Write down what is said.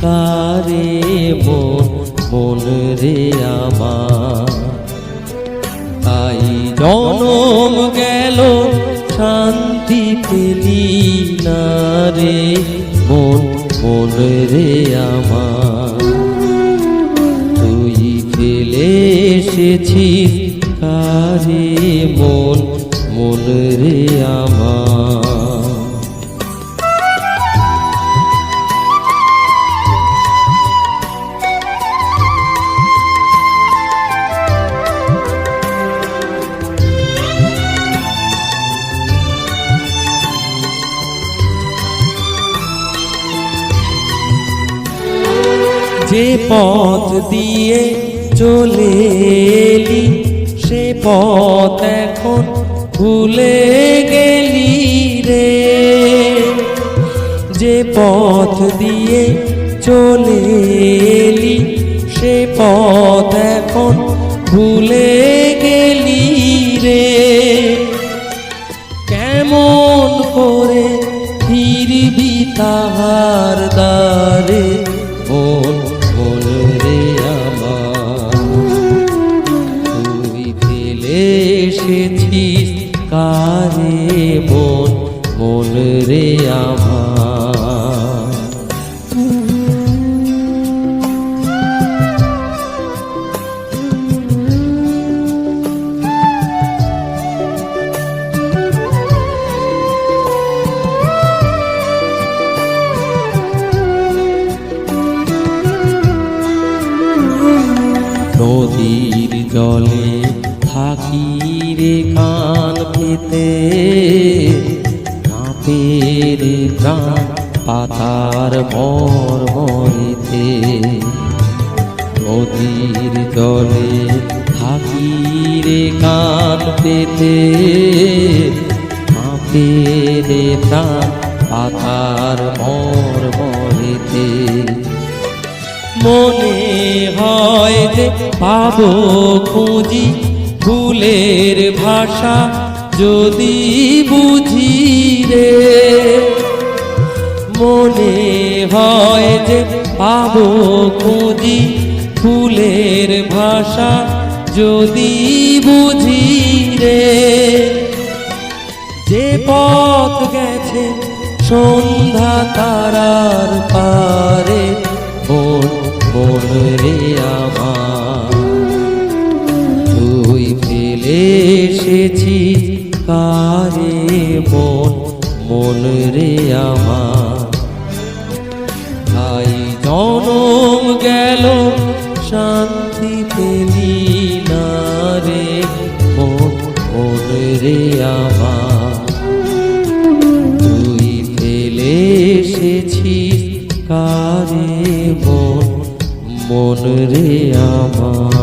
কারে মন মন রে আমার। তাই জনম গেল শান্তি পেলি না রে মন মন রে আমার। তুই ফেলে এসেছিস কারে মন মন রে আমার। যে পথ দিয়ে চলে এলি সে পথ এখন ভুলে গেলি রে। যে পথ দিয়ে চলে এলি সে পথ এখন ভুলে গেলি রে। কেমন করে ফিরবি তাহার দ্বারে মন মন রে আমার। তুই ফেলে এসেছিস কারে মন মন রে আমার। নদীর জলে থাকি রে কান পেতে কাঁপে রে প্রাণ পাতার মরমরিতে। নদীর জলে থাকি রে কান পেতে কাঁপে রে প্রাণ পাতার মরমরিতে। মনে হয় যে পাবো খুঁজি ফুলের ভাষা যদি বুঝি রে। মনে হয় যে পাবো খুঁজি ফুলের ভাষা যদি বুঝি রে। যে পথ গেছে সন্ধ্যা তারার পারে মন মন রে আমার। তুই ফেলে এসেছিস কারে মন মন রে আমার। তাই জনম গেল শান্তি পেলি না রে মন মন রে আমার। তুই ফেলে এসেছিস কারে মন মন রে আমার।